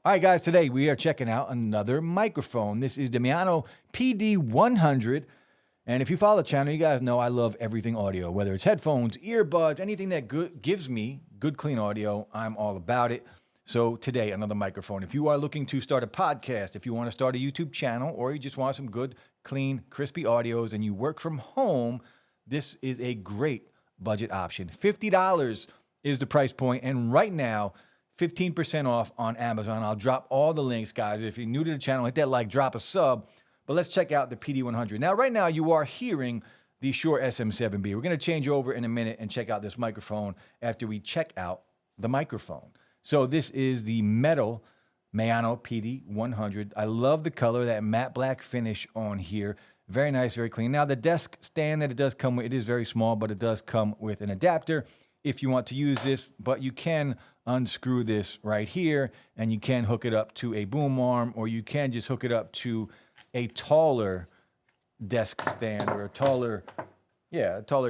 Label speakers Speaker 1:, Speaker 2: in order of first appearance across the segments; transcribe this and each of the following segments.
Speaker 1: All right, guys, today we are checking out another microphone. This is the MAONO PD100. And if you follow the channel, you guys know I love everything audio, whether it's headphones, earbuds, anything that gives me good, clean audio, I'm all about it. So today, another microphone. If you are looking to start a podcast, if you want to start a YouTube channel, or you just want some good, clean, crispy audios and you work from home, this is a great budget option. $50 is the price point, and right now, 15% off on Amazon. I'll drop all the links, guys. If you're new to the channel, hit that like, drop a sub. But let's check out the PD100. Now, right now, you are hearing the Shure SM7B. We're going to change over in a minute and check out this microphone after we check out the microphone. So this is the metal MAONO PD100. I love the color, that matte black finish on here. Very nice, very clean. Now, the desk stand that it does come with, it is very small, but it does come with an adapter if you want to use this, but you can unscrew this right here and you can hook it up to a boom arm, or you can just hook it up to a taller desk stand, or a taller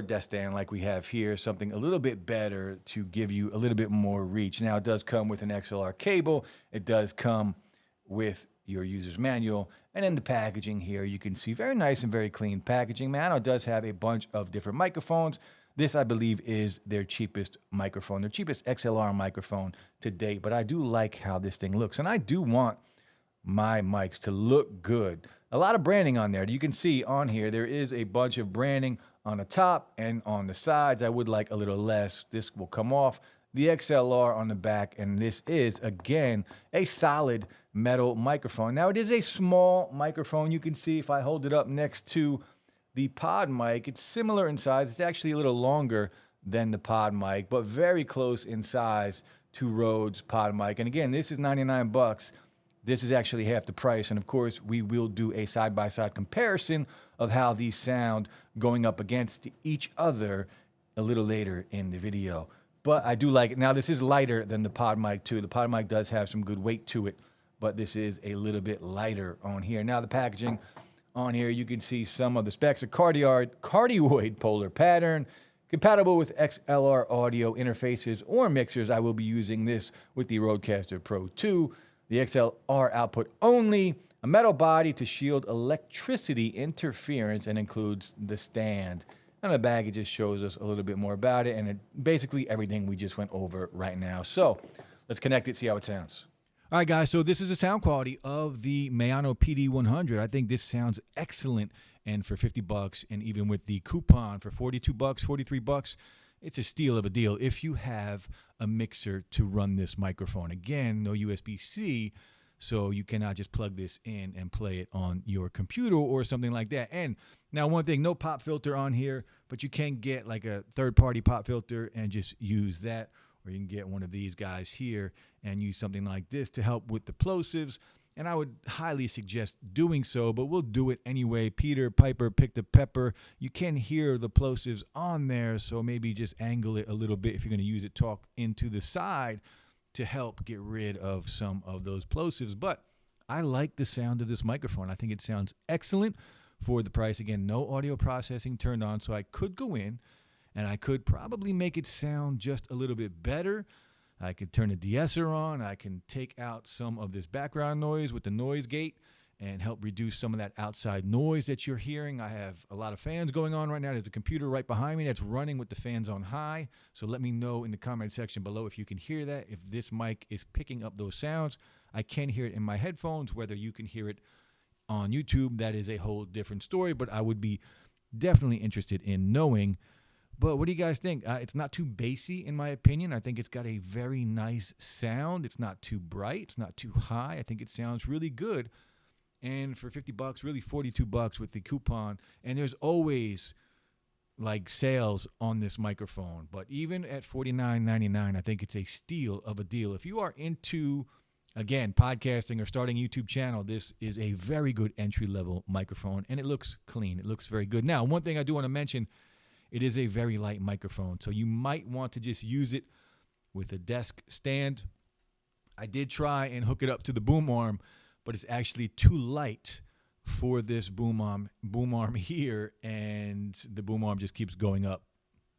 Speaker 1: desk stand like we have here, something a little bit better to give you a little bit more reach. Now, it does come with an XLR cable. It does come with your user's manual, and in the packaging here, you can see very nice and very clean packaging. MAONO does have a bunch of different microphones. This, I believe, is their cheapest microphone, their cheapest XLR microphone to date, but I do like how this thing looks, and I do want my mics to look good. A lot of branding on there. You can see on here, there is a bunch of branding on the top and on the sides. I would like a little less. This will come off. The XLR on the back, and this is, again, a solid metal microphone. Now, it is a small microphone. You can see if I hold it up next to the pod mic, it's similar in size. It's actually a little longer than the pod mic, but very close in size to Rode's pod mic. And again, this is 99 bucks. This is actually half the price. And of course, we will do a side-by-side comparison of how these sound going up against each other a little later in the video. But I do like it. Now, this is lighter than the pod mic too. The pod mic does have some good weight to it, but this is a little bit lighter on here. Now, the packaging on here, you can see some of the specs. A cardioid polar pattern, compatible with XLR audio interfaces or mixers. I will be using this with the Rodecaster Pro 2. The XLR output only. A metal body to shield electricity interference, and includes the stand. And the bag, it just shows us a little bit more about it, and basically everything we just went over right now. So let's connect it, see how it sounds. All right, guys, so this is the sound quality of the MAONO PD100. I think this sounds excellent, and for 50 bucks, and even with the coupon for 42 bucks, 43 bucks, it's a steal of a deal if you have a mixer to run this microphone. Again, no USB-C, so you cannot just plug this in and play it on your computer or something like that. And now, one thing, no pop filter on here, but you can get like a third-party pop filter and just use that. Or you can get one of these guys here and use something like this to help with the plosives. And I would highly suggest doing so, but we'll do it anyway. Peter Piper picked a pepper. You can hear the plosives on there, so maybe just angle it a little bit if you're going to use it. Talk into the side to help get rid of some of those plosives. But I like the sound of this microphone. I think it sounds excellent for the price. Again, no audio processing turned on, so I could go in and I could probably make it sound just a little bit better. I could turn the de-esser on. I can take out some of this background noise with the noise gate and help reduce some of that outside noise that you're hearing. I have a lot of fans going on right now. There's a computer right behind me that's running with the fans on high. So let me know in the comment section below if you can hear that, if this mic is picking up those sounds. I can hear it in my headphones. Whether you can hear it on YouTube, that is a whole different story, but I would be definitely interested in knowing. But what do you guys think? It's not too bassy, in my opinion. I think it's got a very nice sound. It's not too bright. It's not too high. I think it sounds really good. And for 50 bucks, really 42 bucks with the coupon. And there's always like sales on this microphone. But even at $49.99, I think it's a steal of a deal. If you are into, again, podcasting or starting a YouTube channel, this is a very good entry-level microphone. And it looks clean. It looks very good. Now, one thing I do want to mention, it is a very light microphone, so you might want to just use it with a desk stand. I did try and hook it up to the boom arm, but it's actually too light for this boom arm here, and the boom arm just keeps going up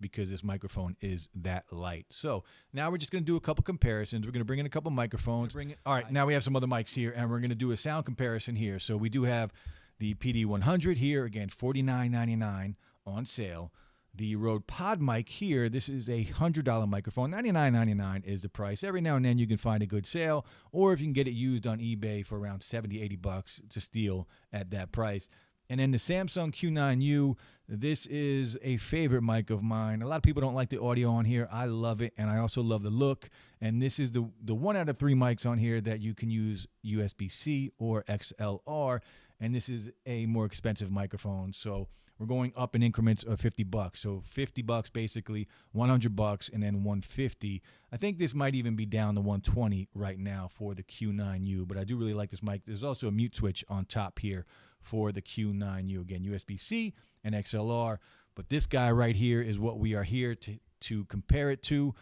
Speaker 1: because this microphone is that light. So now we're just going to do a couple comparisons. We're going to bring in a couple microphones. All right, now we have some other mics here, and we're going to do a sound comparison here. So we do have the PD100 here, again, $49.99 on sale. The Rode Pod mic here, this is a $100 microphone. $99.99 is the price. Every now and then you can find a good sale, or if you can get it used on eBay for around $70, $80, it's a steal at that price. And then the Samsung Q9U, this is a favorite mic of mine. A lot of people don't like the audio on here. I love it, and I also love the look. And this is the 1 out of 3 mics on here that you can use USB-C or XLR, and this is a more expensive microphone. So we're going up in increments of $50. So $50 basically, $100, and then $150. I think this might even be down to $120 right now for the Q9U, but I do really like this mic. There's also a mute switch on top here for the Q9U. Again, USB-C and XLR, but this guy right here is what we are here to compare it to.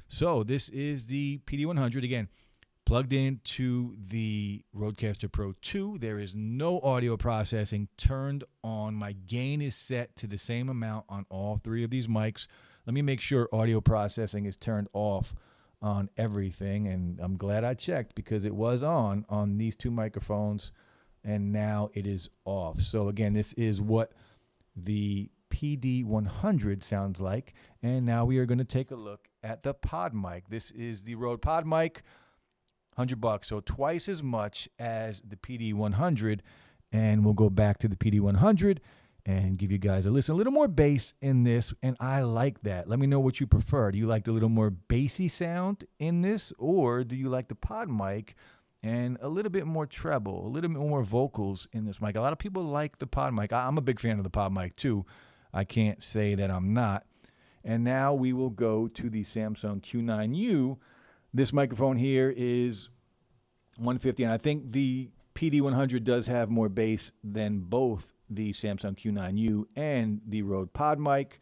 Speaker 1: So this is the PD100. Again, plugged into the Rodecaster Pro 2. There is no audio processing turned on. My gain is set to the same amount on all 3 of these mics. Let me make sure audio processing is turned off on everything, and I'm glad I checked because it was on these 2 microphones, and now it is off. So again, this is what the PD100 sounds like, and now we are going to take a look at the Pod mic. This is the Rode Pod mic. $100, so twice as much as the PD100, and we'll go back to the PD100 and give you guys a listen. A little more bass in this, and I like that. Let me know what you prefer. Do you like the little more bassy sound in this, or do you like the Pod mic and a little bit more treble, a little bit more vocals in this mic? A lot of people like the Pod mic. I'm a big fan of the Pod mic too. I can't say that I'm not. And now we will go to the Samsung Q9U. This microphone here is $150, and I think the PD100 does have more bass than both the Samsung Q9U and the Rode Pod mic.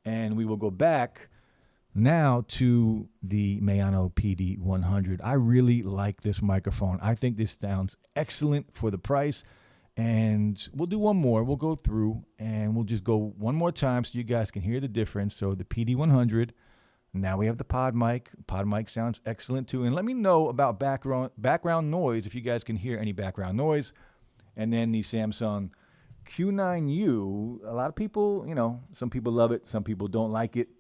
Speaker 1: And we will go back now to the MAONO PD100. I really like this microphone. I think this sounds excellent for the price. And we'll do one more. We'll go through, and we'll just go one more time so you guys can hear the difference. So the PD100. Now we have the Pod mic. Pod mic sounds excellent too. And let me know about background noise, if you guys can hear any background noise. And then the Samsung Q9U, a lot of people, some people love it, some people don't like it.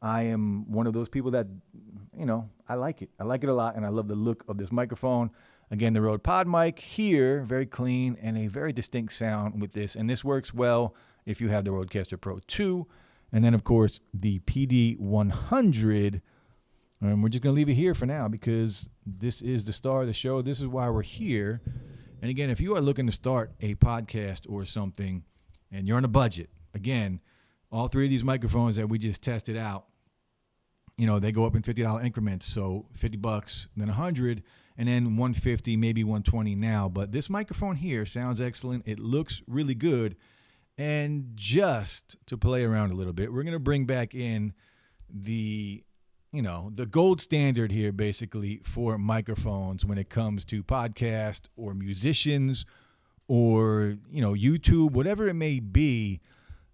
Speaker 1: I am one of those people that, I like it. I like it a lot, and I love the look of this microphone. Again, the Rode Pod mic here, very clean and a very distinct sound with this. And this works well if you have the Rodecaster Pro 2. And then, of course, the PD100, and we're just going to leave it here for now because this is the star of the show. This is why we're here. And again, if you are looking to start a podcast or something and you're on a budget, again, all 3 of these microphones that we just tested out, they go up in $50 increments. So $50, then $100, and then $150, maybe $120 now. But this microphone here sounds excellent. It looks really good. And just to play around a little bit, we're going to bring back in the gold standard here, basically, for microphones when it comes to podcast or musicians or, YouTube, whatever it may be.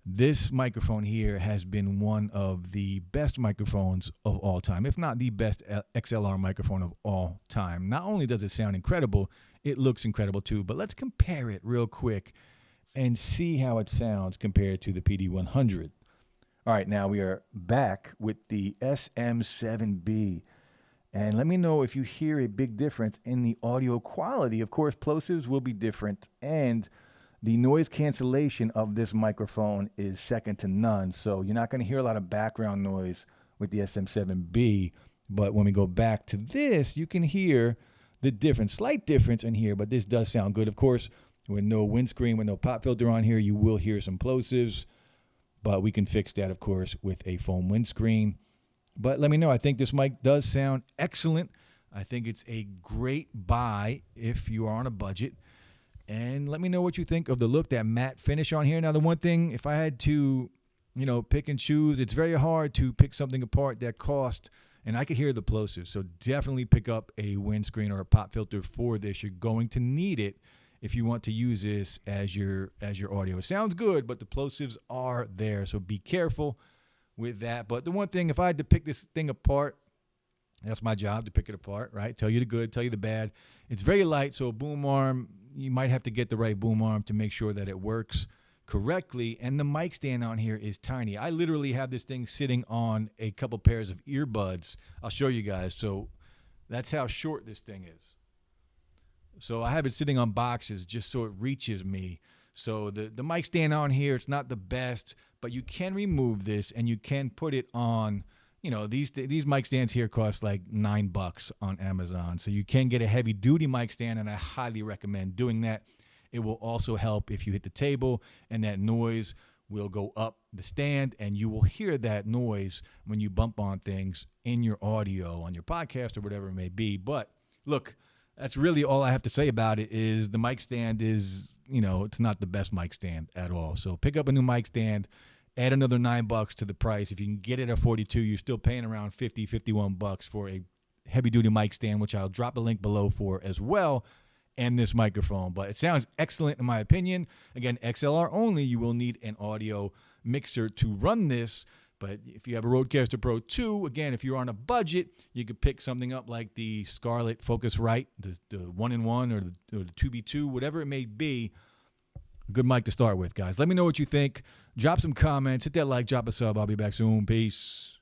Speaker 1: This microphone here has been one of the best microphones of all time, if not the best XLR microphone of all time. Not only does it sound incredible, it looks incredible too. But let's compare it real quick and see how it sounds compared to the PD100. All right, now we are back with the SM7B. And let me know if you hear a big difference in the audio quality. Of course, plosives will be different, and the noise cancellation of this microphone is second to none. So you're not going to hear a lot of background noise with the SM7B. But when we go back to this, you can hear the difference, slight difference in here, but this does sound good. Of course, with no windscreen, with no pop filter on here, you will hear some plosives, but we can fix that, of course, with a foam windscreen. But let me know. I think this mic does sound excellent. I think it's a great buy if you are on a budget. And let me know what you think of the look, that matte finish on here. Now, the one thing, if I had to, pick and choose, it's very hard to pick something apart that cost, and I could hear the plosives. So definitely pick up a windscreen or a pop filter for this. You're going to need it if you want to use this as your audio. It sounds good, but the plosives are there, so be careful with that. But the one thing, if I had to pick this thing apart, that's my job, to pick it apart, right? Tell you the good, tell you the bad. It's very light, so a boom arm, you might have to get the right boom arm to make sure that it works correctly. And the mic stand on here is tiny. I literally have this thing sitting on a couple pairs of earbuds. I'll show you guys. So that's how short this thing is. So I have it sitting on boxes just so it reaches me. So the mic stand on here, it's not the best, but you can remove this and you can put it on. You know, these mic stands here cost like $9 on Amazon. So you can get a heavy duty mic stand, and I highly recommend doing that. It will also help if you hit the table, and that noise will go up the stand, and you will hear that noise when you bump on things in your audio, on your podcast or whatever it may be. But look, that's really all I have to say about it. Is the mic stand is, you know, it's not the best mic stand at all. So pick up a new mic stand. Add another $9 to the price. If you can get it at 42, you're still paying around $51 for a heavy-duty mic stand, which I'll drop a link below for as well, and this microphone. But it sounds excellent in my opinion. Again, XLR only. You will need an audio mixer to run this. But if you have a Rodecaster Pro 2, again, if you're on a budget, you could pick something up like the Scarlett Focusrite, the 1-in-1 or the 2B2, whatever it may be. Good mic to start with, guys. Let me know what you think. Drop some comments. Hit that like, drop a sub. I'll be back soon. Peace.